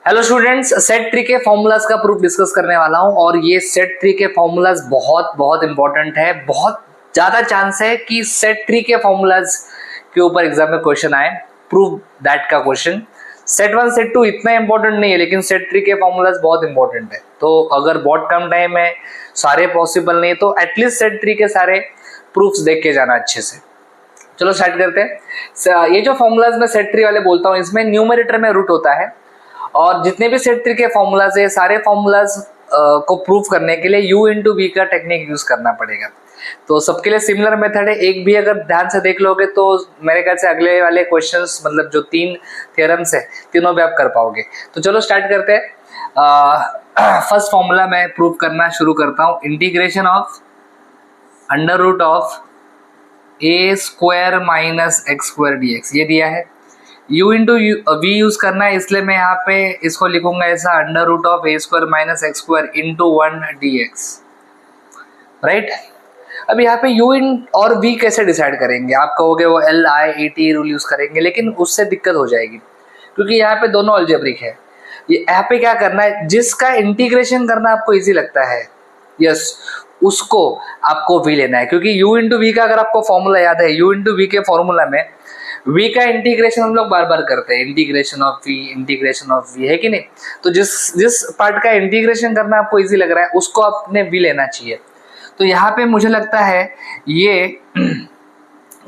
Hello students, set tree के formulas का proof discuss करने वाला हूं और ये सेट ट्री के फॉर्मूलाज बहुत बहुत इंपॉर्टेंट है। बहुत ज्यादा चांस है कि सेट ट्री के फॉर्मूलाज के ऊपर एग्जाम में क्वेश्चन आए। प्रूफ दैट का क्वेश्चन सेट 1 सेट 2 इतना इंपॉर्टेंट नहीं है, लेकिन सेट ट्री के फॉर्मूलाज बहुत इंपॉर्टेंट है। तो अगर बहुत कम टाइम है, सारे पॉसिबल नहीं, तो एटलीस्ट सेट ट्री के सारे प्रूफ्स देख के जाना अच्छे से। चलो स्टार्ट करते हैं। ये जो फॉर्मूलाज में सेट ट्री वाले बोलता हूँ, इसमें न्यूमरेटर में रूट होता है और जितने भी सेट ट्री के फॉर्मूलाज है, सारे फॉर्मूलाज को प्रूव करने के लिए u इंटू वी का टेक्निक यूज करना पड़ेगा। तो सबके लिए सिमिलर मेथड है। एक भी अगर ध्यान से देख लोगे तो मेरे ख्याल से अगले वाले क्वेश्चंस, मतलब जो 3 थ्योरम्स है, तीनों भी आप कर पाओगे। तो चलो स्टार्ट करते हैं। फर्स्ट फॉर्मूला मैं प्रूव करना शुरू करता हूँ। Integration of under root of A square minus x square D x, ये दिया है। u इंटू वी यूज करना है, इसलिए मैं यहाँ पे इसको लिखूंगा ऐसा, under root of A square minus x square into 1 d x, right. अब यहाँ पे u इन और v कैसे डिसाइड करेंगे? आप कहोगे वो LIET रूल यूज करेंगे, लेकिन उससे दिक्कत हो जाएगी क्योंकि यहाँ पे दोनों अलजेब्रिक है। ये यहाँ पे क्या करना है, जिसका इंटीग्रेशन करना आपको इजी लगता है, यस, उसको आपको v लेना है। क्योंकि u इंटू वी का अगर आपको फॉर्मूला याद है, u इंटू वी के फॉर्मूला में v का इंटीग्रेशन हम लोग बार बार करते हैं, इंटीग्रेशन ऑफ v, है कि नहीं। तो जिस पार्ट का इंटीग्रेशन करना आपको इजी लग रहा है, उसको आपने v लेना चाहिए। तो यहाँ पे मुझे लगता है ये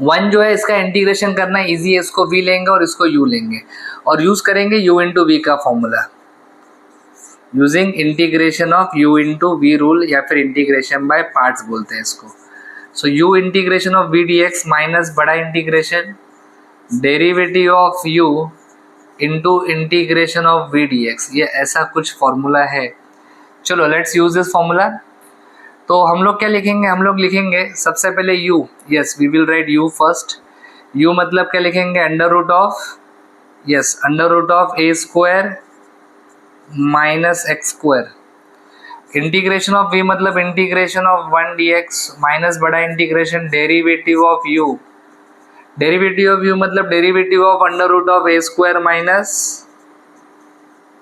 1 जो है, इसका इंटीग्रेशन करना इजी है, इसको v लेंगे और इसको u लेंगे और यूज करेंगे u इंटू वी का formula, using integration of u into V rule, या फिर इंटीग्रेशन बाय पार्ट्स बोलते हैं इसको। So u integration of v dx minus बड़ा integration derivative of u into integration of v dx, ये ऐसा कुछ फॉर्मूला है। चलो लेट्स यूज दिस फॉर्मूला। तो हम लोग क्या लिखेंगे? हम लोग लिखेंगे सबसे पहले u, yes we will write u first. u मतलब क्या लिखेंगे? Under root of, yes, under root of A square minus x square. Integration of v मतलब इंटीग्रेशन ऑफ 1 dx माइनस बड़ा integration derivative of u, derivative of u मतलब derivative of under root of A square minus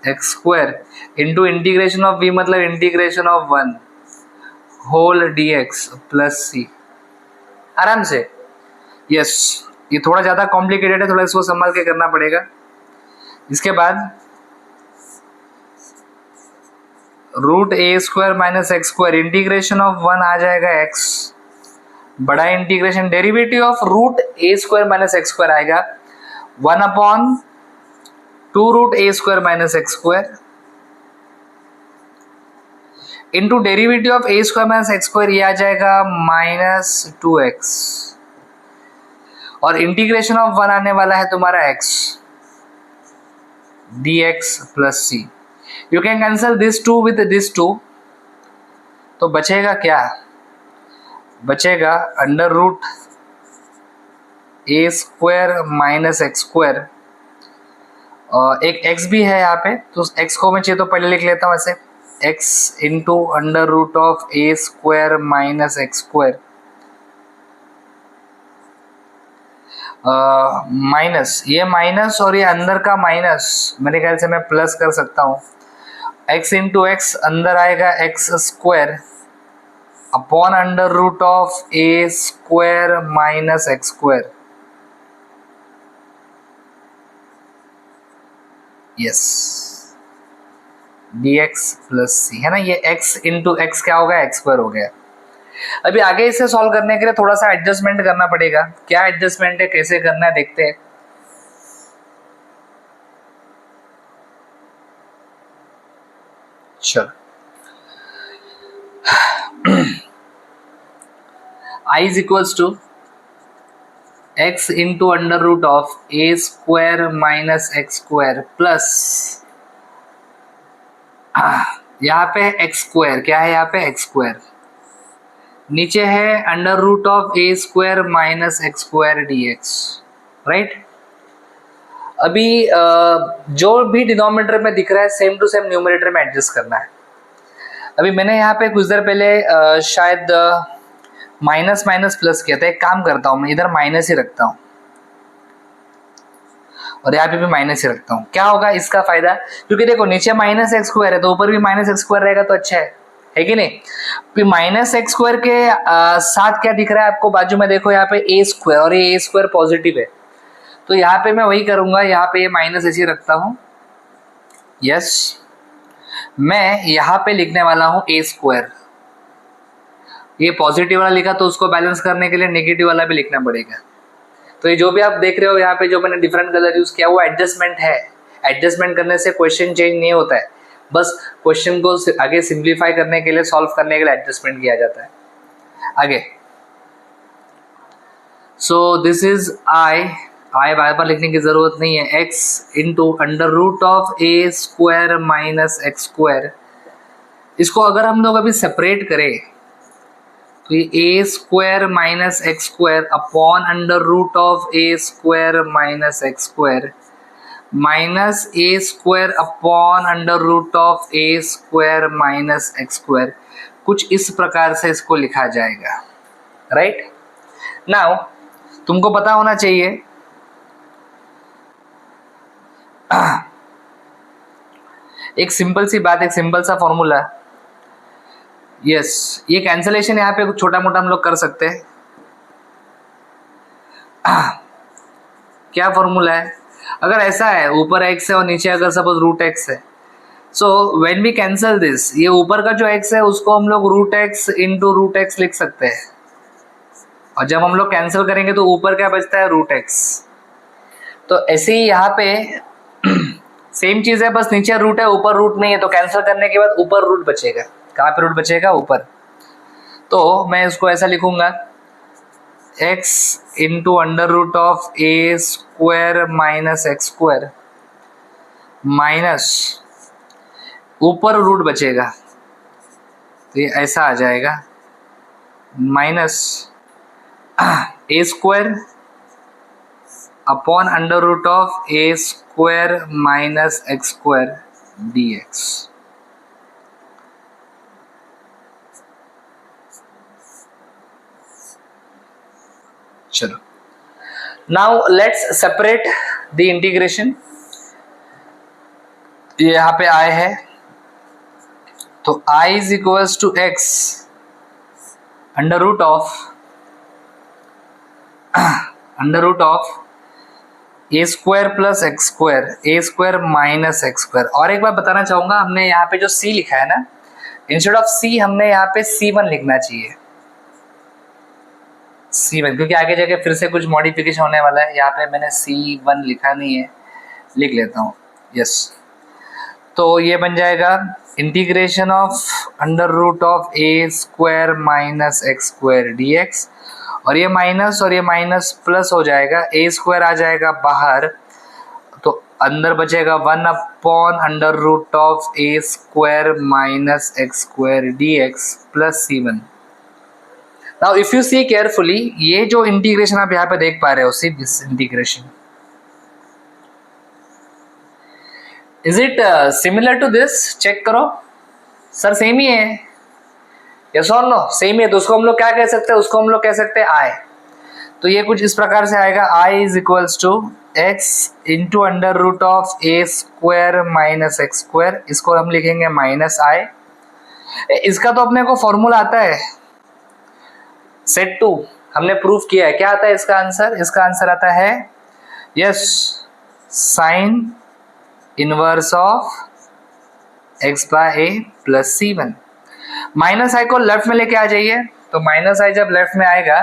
x square into integration of v मतलब integration of 1 whole dx plus c। आराम से, yes, ये थोड़ा ज़्यादा complicated है, थोड़ा इसको संभाल के करना पड़ेगा। इसके बाद root a square minus x square, integration of 1 आ जाएगा x, बड़ा integration derivative of root a square minus x square आएगा 1 upon 2 root a square minus x square into derivative of A square minus x square, ये आ जाएगा minus 2x, और integration of 1 आने वाला है तुम्हारा x dx plus c। You can cancel this 2 with this 2, तो बचेगा क्या? बचेगा under root a square minus x square, एक x भी है यहाँ पे, तो x को मैं चाहिए तो पहले लिख लेता हूँ ऐसे, x into under root of A square minus x square minus, ये माइनस और ये अंदर का माइनस, मेरे ख्याल से मैं प्लस कर सकता हूँ। x इंटू एक्स अंदर आएगा x square upon under root of A square minus x square, yes, dx plus c, है ना। ये x इंटू एक्स क्या हो गया? एक्स स्क्वायर हो गया। अभी आगे इसे सॉल्व करने के लिए थोड़ा सा एडजस्टमेंट करना पड़ेगा। क्या एडजस्टमेंट है, कैसे करना है, देखते हैं। चलो I is equals to x into under root of A square minus x square plus, यहाँ पे एक्स स्क्वायर, क्या है यहाँ पे? एक्स स्क्वायर, नीचे है under root of A square minus x square D x, right. अभी जो भी डिनोमिनेटर में दिख रहा है, सेम टू सेम न्यूमरेटर में एडजस्ट करना है। अभी मैंने यहाँ पे कुछ देर पहले शायद माइनस माइनस प्लस किया था। एक काम करता हूँ, मैं इधर माइनस ही रखता हूँ और यहाँ पे भी माइनस ही रखता हूँ। क्या होगा इसका फायदा, क्योंकि देखो नीचे माइनस एक्स स्क्वायर है तो ऊपर भी माइनस एक्स स्क्वायर रहेगा तो अच्छा है कि नहीं। फिर माइनस एक्स स्क्वायर के साथ क्या दिख रहा है आपको बाजू में, देखो यहाँ पे ए स्क्वायर, और ये ए स्क्वायर पॉजिटिव है तो यहाँ पे मैं वही करूंगा, यहाँ पे ये माइनस ऐसे रखता हूँ। यस, मैं यहाँ पे लिखने वाला हूँ ए स्क्वायर। ये पॉजिटिव वाला लिखा तो उसको बैलेंस करने के लिए नेगेटिव वाला भी लिखना पड़ेगा। तो ये जो भी आप देख रहे हो यहाँ पे जो मैंने डिफरेंट कलर यूज किया वो एडजस्टमेंट है। एडजस्टमेंट करने से क्वेश्चन चेंज नहीं होता है, बस क्वेश्चन को आगे सिंप्लीफाई करने के लिए, सॉल्व करने के लिए एडजस्टमेंट किया जाता है आगे। सो दिस इज आई बार बार लिखने की जरूरत नहीं है। x into under root of A square minus x square. इसको अगर हम लोग अभी सेपरेट करें तो ये A square minus x square upon under root of A square minus x square minus A square upon under root of A square minus x square, कुछ इस प्रकार से इसको लिखा जाएगा। राइट नाउ तुमको पता होना चाहिए एक सिंपल सी बात, एक सिंपल सा फॉर्मूला। यस, ये कैंसलेशन यहाँ पे कुछ छोटा मोटा हम लोग कर सकते हैं। क्या फॉर्मूला है, अगर ऐसा है ऊपर x है और नीचे अगर सपोज रूट x है, so when we cancel this, ये ऊपर का जो x है उसको हम लोग root x into root x लिख सकते हैं, और जब हम लोग कैंसिल करेंगे तो ऊपर क्या बचता है, रूट x। तो ऐसे ही यहाँ पे सेम चीज है, बस नीचे रूट है ऊपर रूट नहीं है, तो कैंसिल करने के बाद ऊपर रूट बचेगा। कहाँ पे रूट बचेगा, ऊपर। तो मैं इसको ऐसा लिखूंगा, x into under root of A square minus x square minus ऊपर रूट बचेगा तो ये ऐसा आ जाएगा, minus A square upon under root of A square minus x square D X. चलो now let's separate the integration. ये यहाँ पे आई है तो i is equals to X under root of A square plus X square, A square minus x square. और एक बार बताना चाहूंगा, हमने यहाँ पे जो c लिखा है ना, इंस्टेड ऑफ c हमने यहाँ पे c1 लिखना चाहिए, c1, क्योंकि आगे जाके फिर से कुछ मॉडिफिकेशन होने वाला है। यहाँ पे मैंने c1 लिखा नहीं है, लिख लेता हूँ। यस, तो ये बन जाएगा integration of under root of A square minus x square D x, और ये माइनस प्लस हो जाएगा, ए स्क्वायर आ जाएगा बाहर तो अंदर बचेगा 1 upon under root of A square minus x square D x plus c1। Now if you see carefully, ये जो इंटीग्रेशन आप यहाँ पे देख पा रहे हो, see this integration, is it similar to this? Check करो सर, सेम ही है, यस और नो, सेम ही है। तो उसको हम लोग क्या कह सकते हैं, उसको हम लोग कह सकते हैं आई। तो ये कुछ इस प्रकार से आएगा, I is equals to X into under root of A square minus x square, इसको हम लिखेंगे माइनस आई। इसका तो अपने को फॉर्मूला आता है, सेट 2 हमने प्रूफ किया है। क्या आता है इसका आंसर? इसका आंसर आता है yes, sine inverse of X by A plus c1। Minus I को लेफ्ट में लेके आ जाइए, तो माइनस आई जब लेफ्ट में आएगा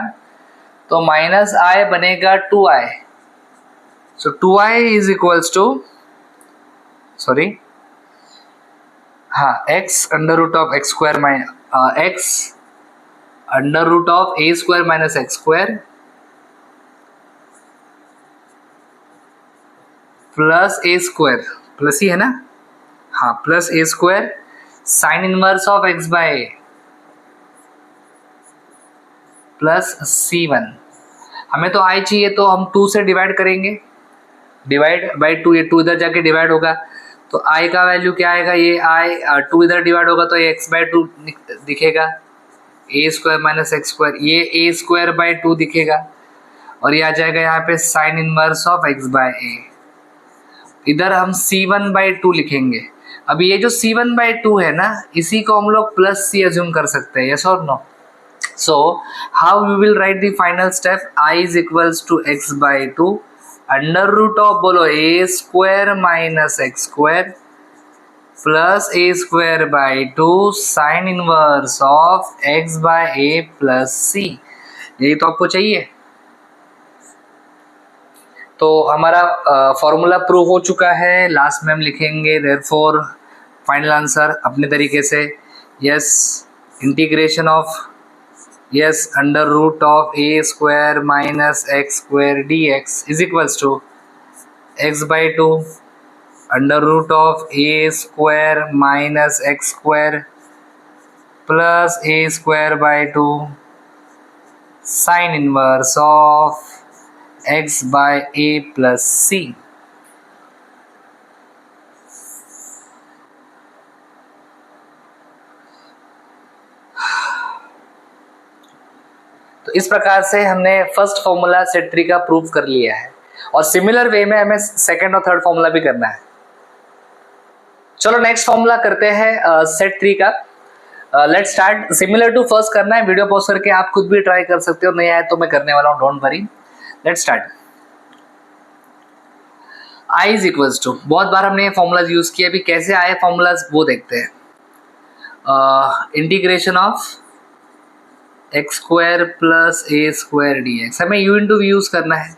तो माइनस आई बनेगा 2i। So 2i is equals to, sorry हाँ, x under root of x square minus X under root of A square minus x square plus A square, plus ही है ना, हाँ, plus A square sine inverse of X by A plus c1। हमें तो i चाहिए तो हम 2 से डिवाइड करेंगे, डिवाइड बाई 2, ये 2 इधर जाके डिवाइड होगा तो i का वैल्यू क्या आएगा, ये i 2 इधर डिवाइड होगा तो ये x बाय 2 दिखेगा, ए स्क्वायर माइनस एक्स स्क्वायर, ये ए स्क्वायर बाय 2 दिखेगा, और ये आ जाएगा यहाँ पे sine inverse of X by A. इधर हम c1/2 लिखेंगे। अब ये जो c1/2 है ना, इसी को हम लोग प्लस c अज्यूम कर सकते हैं, यस और no? So how you will write the final step? I is equals to x/2 under root of, बोलो, a² minus x² plus a²/2 sine inverse of x/a plus c। यही तो आपको चाहिए। तो हमारा फॉर्मूला प्रूव हो चुका है। लास्ट में हम लिखेंगे देयरफॉर फाइनल आंसर अपने तरीके से। Yes, integration of, yes, under root of a² minus x² dx is equals to x/2 under root of a² minus x² plus a²/2 sine inverse of x/a plus c। तो इस प्रकार से हमने first formula set three का prove कर लिया है, और सिमिलर वे में हमें सेकंड और थर्ड फॉर्मूला भी करना है। चलो नेक्स्ट फॉर्मूला करते हैं सेट थ्री का। Let's start. Similar to first करना है, वीडियो पॉज करके आप खुद भी ट्राई कर सकते हो, नहीं आया तो मैं करने वाला हूँ, don't worry. Let's start. I is equals to, बहुत बार हमने ये फॉर्मूलाज यूज किया, अभी कैसे आए फॉर्मूलाज वो देखते हैं। Integration of x² plus a² dx, हमें u इंटू वी यूज करना है,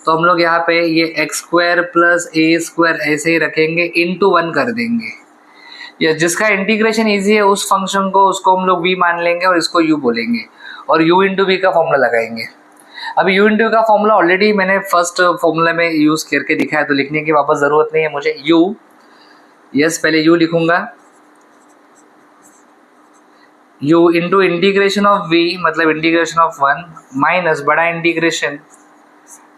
तो हम लोग यहाँ पे ये x² प्लस a² ऐसे ही रखेंगे, इंटू 1 कर देंगे। या जिसका इंटीग्रेशन इजी है उस फंक्शन को, उसको हम लोग v मान लेंगे और इसको u बोलेंगे, और u इंटू वी का फॉर्मूला लगाएंगे। अभी u इंटू का फॉर्मूला ऑलरेडी मैंने फर्स्ट फॉर्मूला में यूज करके दिखाया, तो लिखने की वापस जरूरत नहीं है मुझे। u, यस, पहले u लिखूंगा, u into integration of v मतलब इंटीग्रेशन ऑफ 1 माइनस बड़ा इंटीग्रेशन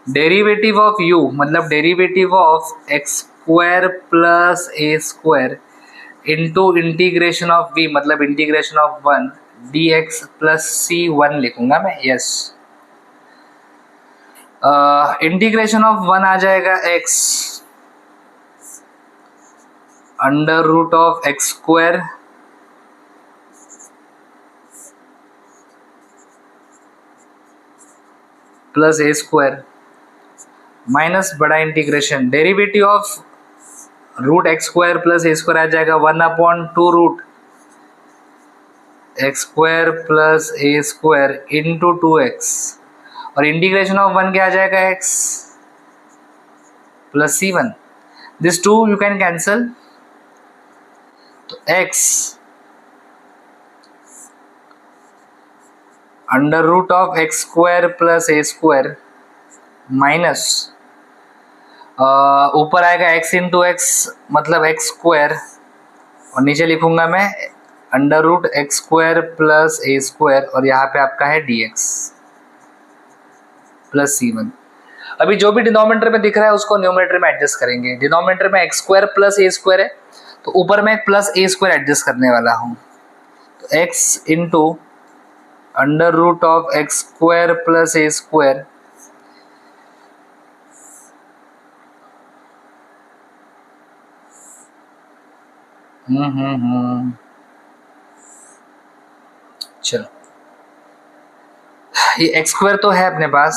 डेरिवेटिव ऑफ u मतलब derivative of x² plus a² into integration of v मतलब integration of 1 dx plus c1 लिखूंगा मैं। यस, इंटीग्रेशन ऑफ 1 आ जाएगा x under root of x² plus a² minus बड़ा integration derivative of root x² plus a² आ जाएगा 1/2 root x² plus a² into 2x, और integration of 1 क्या आ जाएगा x plus c1। This 2 you can cancel, तो x under root of x² plus a² minus ऊपर आएगा x इंटू एक्स मतलब x² और नीचे लिखूंगा मैं under root x² plus a² और यहाँ पे आपका है dx प्लस c1। अभी जो भी डिनोमिनेटर में दिख रहा है उसको न्यूमरेटर में एडजस्ट करेंगे। डिनोमिनेटर में x² प्लस a² है, तो ऊपर में प्लस a² एडजस्ट करने वाला हूँ, तो x into under root of x² plus a² चलो, ये x² तो है अपने पास,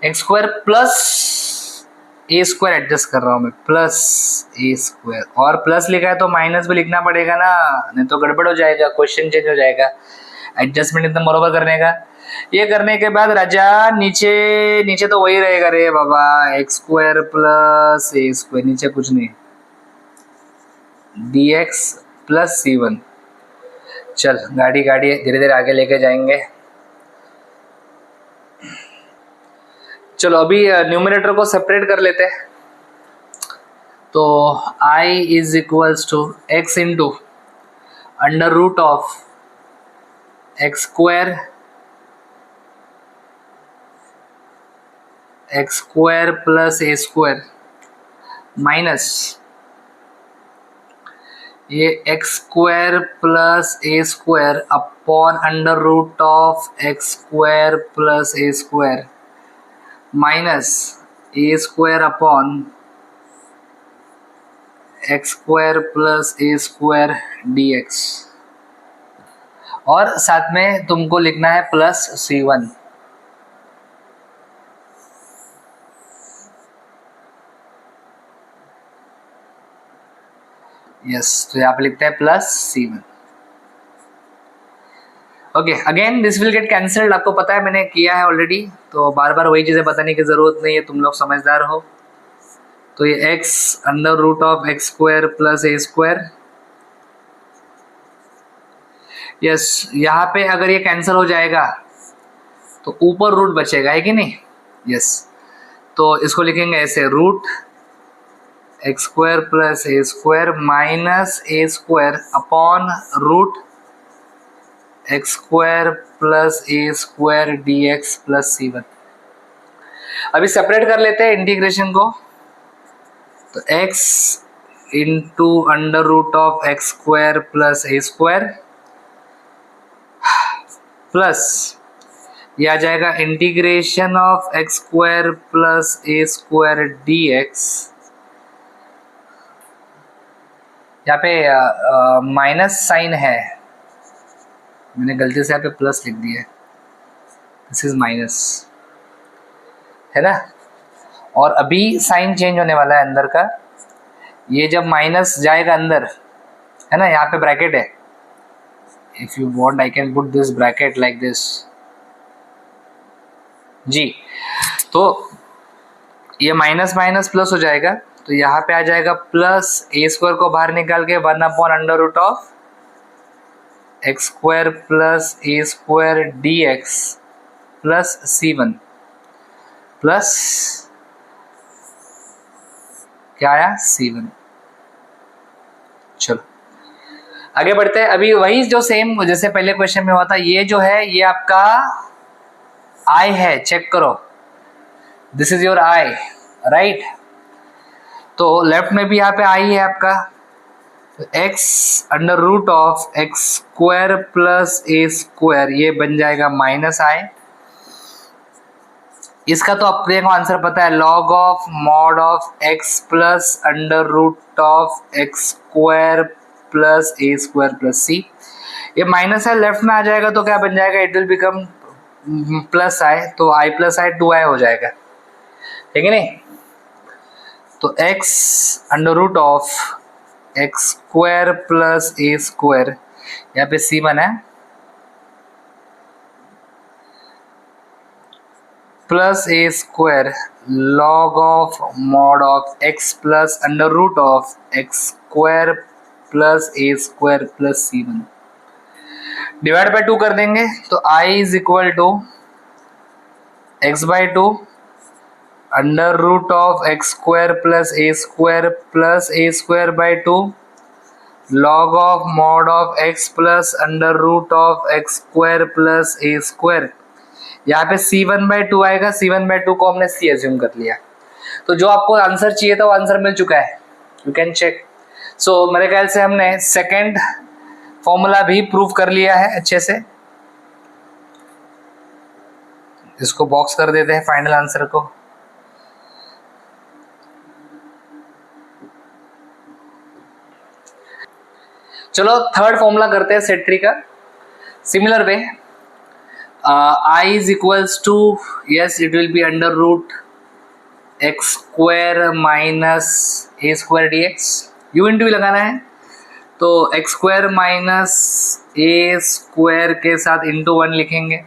x² प्लस a² एडजस्ट कर रहा हूं मैं, प्लस a², और प्लस लिखा है तो माइनस भी लिखना पड़ेगा ना, नहीं तो गड़बड़ हो जाएगा, क्वेश्चन चेंज हो जाएगा। एडजस्टमेंट एकदम बराबर करने का। ये करने के बाद राजा नीचे नीचे तो वही रहेगा रे बाबा, x² प्लस a², नीचे कुछ नहीं, dx प्लस c1। चल गाड़ी धीरे धीरे आगे लेके जाएंगे। चलो अभी न्यूमरेटर को सेपरेट कर लेते हैं, तो I is equals to x into under root of x² plus a² minus ये x² plus a² upon under root of x² plus a² minus a² upon x square plus A square D x, और साथ में तुमको लिखना है plus C1। Yes, तो यहाँ पे लिखते हैं plus C1। Okay, again this will get cancelled, आपको पता है मैंने किया है ऑलरेडी, तो बार बार वही चीज़ें बताने की ज़रूरत नहीं है, तुम लोग समझदार हो। तो ये x under root of x square plus A square, yes, यहाँ पे अगर ये कैंसिल हो जाएगा तो ऊपर रूट बचेगा, है कि नहीं? यस, तो इसको लिखेंगे ऐसे, रूट एक्स स्क्वायर प्लस ए स्क्वायर माइनस ए square upon root x square plus ए square D x plus C1। अभी सेपरेट कर लेते हैं इंटीग्रेशन को, तो x into under root of x square plus A square plus ये आ जाएगा integration of x square plus A square D x. यहाँ पे माइनस साइन है, मैंने गलती से यहाँ पे प्लस लिख दिया है, दिस इज माइनस, है ना? और अभी साइन चेंज होने वाला है अंदर का, ये जब माइनस जाएगा अंदर, है ना, यहाँ पे ब्रैकेट है, if you want I can put this bracket like this जी। तो ये माइनस माइनस प्लस हो जाएगा, तो यहाँ पे आ जाएगा प्लस ए स्क्वायर को बाहर निकाल के 1 upon under root of x square plus A square D x plus C1 plus क्या आया C1। चलो आगे बढ़ते हैं। अभी वही जो सेम जैसे पहले क्वेश्चन में हुआ था, ये जो है ये आपका आई है, चेक करो, this is your I, right? तो लेफ्ट में भी यहाँ पे आई है आपका, x under root of x square plus A square, ये बन जाएगा माइनस आई। इसका तो अपने को आंसर पता है, log of mod of x plus under root of x square plus A square plus C. ये माइनस है लेफ्ट में आ जाएगा तो क्या बन जाएगा, इट विल बिकम प्लस आई, तो आई प्लस आई 2i हो जाएगा, ठीक है नहीं? तो x under root of x square plus A square, यहाँ पे C1 है, plus A square log of mod of x plus under root of x square plus A square plus C1 divide by 2 कर देंगे, तो I is equal to x by 2 under root of x square plus A square by 2 log of mod of x plus under root of x square plus A square. यहाँ पे C1 by 2 आएगा, C1 by 2 को हमने C assume कर लिया, तो जो आपको आंसर चाहिए था वो आंसर मिल चुका है, यू कैन चेक। सो मेरे ख्याल से हमने सेकेंड फॉर्मूला भी प्रूव कर लिया है अच्छे से। इसको बॉक्स कर देते हैं फाइनल आंसर को। चलो थर्ड फॉर्मूला करते हैं सेट ट्री का। Similar way, I is equals to, yes it will be under root x square minus a square dx, u into लगाना है, तो x स्क्वायर माइनस ए स्क्वायर के साथ इंटू 1 लिखेंगे।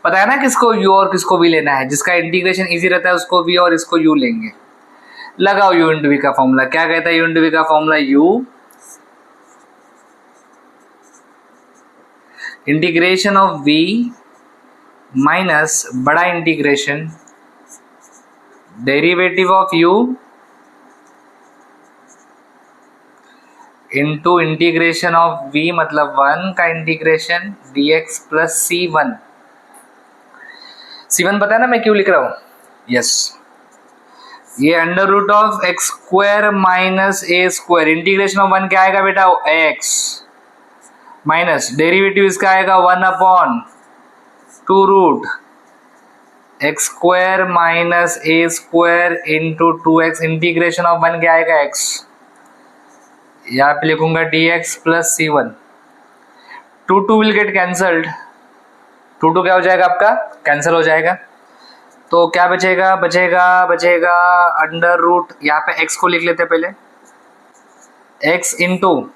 पता है ना किसको u और किसको v लेना है, जिसका इंटीग्रेशन इजी रहता है उसको v और इसको u लेंगे। लगाओ u इंटू v का फॉर्मूला, क्या कहता है u इंटू v का formula, u integration of v minus बड़ा integration derivative of u into integration of v मतलब 1 का integration dx plus C1। C1 पता है ना मैं क्यों लिख रहा हूं, यस, ये under root of x square minus A square, integration of 1 क्या आएगा बेटा, x माइनस डेरिवेटिव इसका आएगा 1 upon 2 root x square minus A square into 2x, integration of 1 क्या आएगा x, यहाँ पे लिखूंगा dx plus C1, 2 will get cancelled, 2 क्या हो जाएगा आपका, कैंसिल हो जाएगा। तो क्या बचेगा, बचेगा अंडर रूट, यहाँ पे x को लिख लेते पहले, x into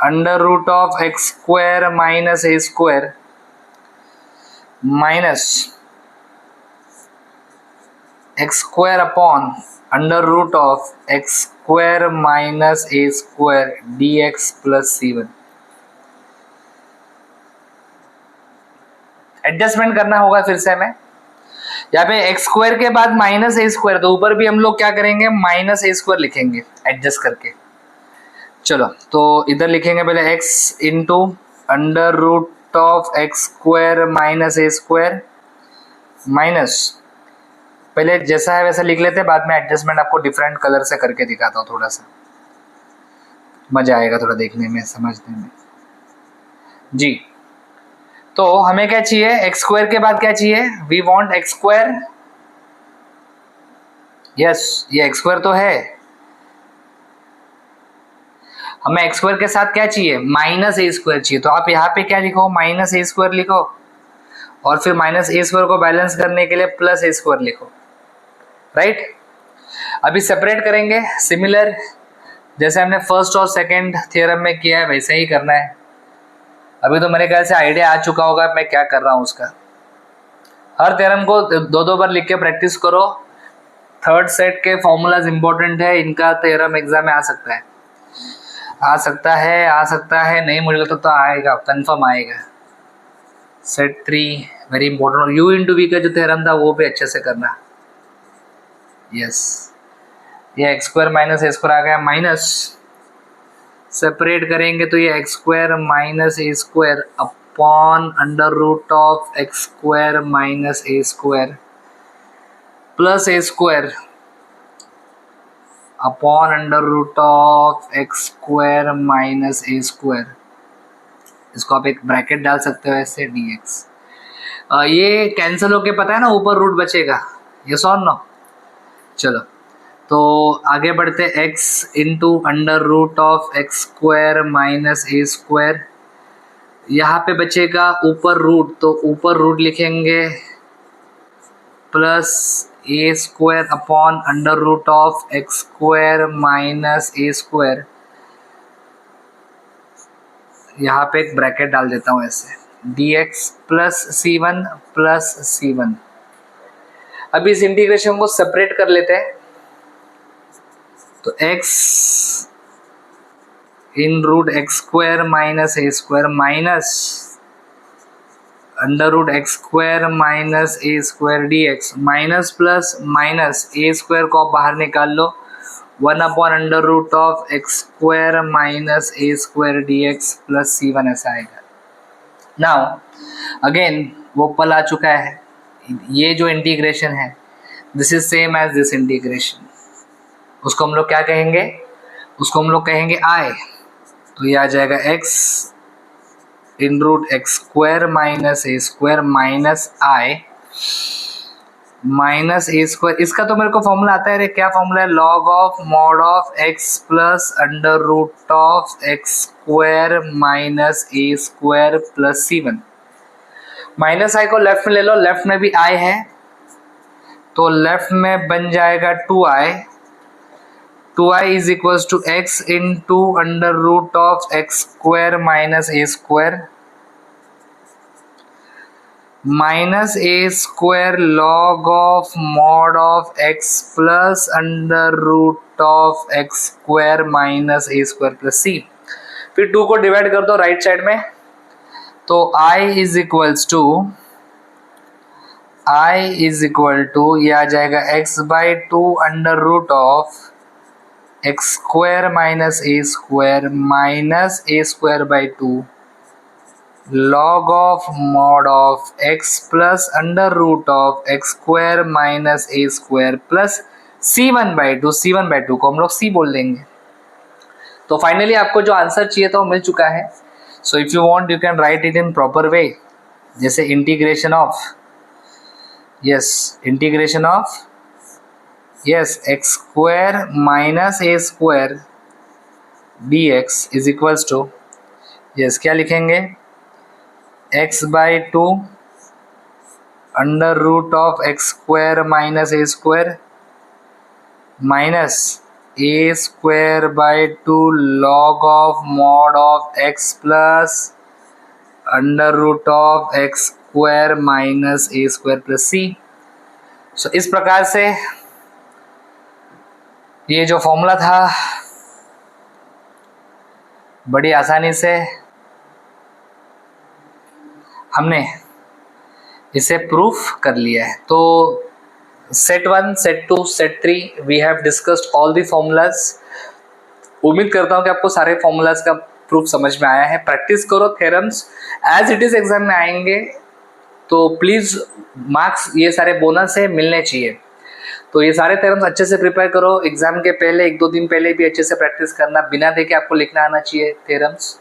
under root of x square minus A square minus x square upon under root of x square minus A square D x plus C1। Adjustment करना होगा फिर से हमें, यहाँ पे एक्स स्क्वायर के बाद माइनस ए स्क्वायर, तो ऊपर भी हम लोग क्या करेंगे, माइनस ए स्क्वायर लिखेंगे एडजस्ट करके। चलो तो इधर लिखेंगे पहले x into under root of x square minus A square minus, पहले जैसा है वैसा लिख लेते हैं, बाद में एडजस्टमेंट आपको डिफरेंट कलर से करके दिखाता हूँ, थोड़ा सा मजा आएगा थोड़ा देखने में समझने में जी। तो हमें क्या चाहिए, एक्स स्क्वायर के बाद क्या चाहिए, we want x square, yes ये एक्स स्क्वायर तो है, हमें एक्स स्क्वायर के साथ क्या चाहिए, माइनस ए स्क्वायर चाहिए। तो आप यहाँ पे क्या लिखो, माइनस ए स्क्वायर लिखो, और फिर माइनस ए स्क्वायर को बैलेंस करने के लिए प्लस ए स्क्वायर लिखो, राइट। अभी सेपरेट करेंगे, सिमिलर जैसे हमने फर्स्ट और सेकंड थ्योरम में किया है वैसे ही करना है। अभी तो मेरे ख्याल से आइडिया आ चुका होगा मैं क्या कर रहा हूँ उसका। हर थ्योरम को 2-2 बार लिख के प्रैक्टिस करो। थर्ड सेट के फॉर्मूलाज इंपॉर्टेंट है, इनका थ्योरम एग्जाम में आ सकता है, आ सकता है नहीं, मुझे लगता तो आएगा, कंफर्म आएगा। Set 3 very important, u into we का जो थ्योरम था वो भी अच्छे से करना, यस। ये एक्स स्क्वायर माइनस ए स्क्वायर आ गया, माइनस सेपरेट करेंगे तो ये x square minus A square upon under root of x square minus A square plus A square upon under root of x square minus A square, इसको आप एक bracket डाल सकते हो ऐसे dx। ये कैंसिल होके पता है ना ऊपर रूट बचेगा, यस और नो। चलो तो आगे बढ़ते, x into under root of x square minus A square, यहाँ पे बचेगा ऊपर रूट, तो ऊपर रूट लिखेंगे plus A square upon under root of x square minus A square, यहाँ पे एक ब्रैकेट डाल देता हूँ ऐसे, dx प्लस C1। अभी इस इंटीग्रेशन को सेपरेट कर लेते हैं, तो x in root x square minus A square minus under root x square minus A square dx, minus plus minus A square को आप बाहर निकाल लो, 1 upon under root of x square minus A square dx plus C1 ऐसा आएगा। Now again वो पल आ चुका है, ये जो इंटीग्रेशन है this is same as this integration, उसको हम लोग क्या कहेंगे, उसको हम लोग कहेंगे I। तो ये आ जाएगा x in root x square minus A square minus I minus A square, इसका तो मेरे को फॉर्मूला आता है, रे क्या फॉर्मूला है, log of mod of x plus under root of x square minus A square plus C1। Minus I को लेफ्ट में ले लो, लेफ्ट में भी I है तो लेफ्ट में बन जाएगा 2i is equals to x into under root of x square minus A square minus A square log of mod of x plus under root of x square minus A square plus c। फिर 2 को divide कर दो right side में, तो i is equal to ये आ जाएगा x by 2 under root of x square minus A square by 2 log of mod of x plus under root of x square minus A square plus C1 by 2 को हम लोग c बोल देंगे। तो finally आपको जो आंसर चाहिए था वो मिल चुका है। So if you want you can write it in proper way, जैसे integration of x square minus A square dx is equals to, yes क्या लिखेंगे, x by two under root of x square minus A square minus A square by two log of mod of x plus under root of x square minus A square plus C. So इस प्रकार से ये जो formula था बड़ी आसानी से हमने इसे प्रूफ कर लिया है। तो set 1, set 2, set 3 we have discussed all the formulas. उम्मीद करता हूँ कि आपको सारे फॉर्मूलाज का प्रूफ समझ में आया है। प्रैक्टिस करो theorems, as it is exam में आएंगे तो प्लीज मार्क्स ये सारे बोनस है मिलने चाहिए। तो ये सारे थ्योरम्स अच्छे से प्रिपेयर करो, एग्जाम के पहले 1-2 दिन पहले भी अच्छे से प्रैक्टिस करना, बिना देखे आपको लिखना आना चाहिए थ्योरम्स।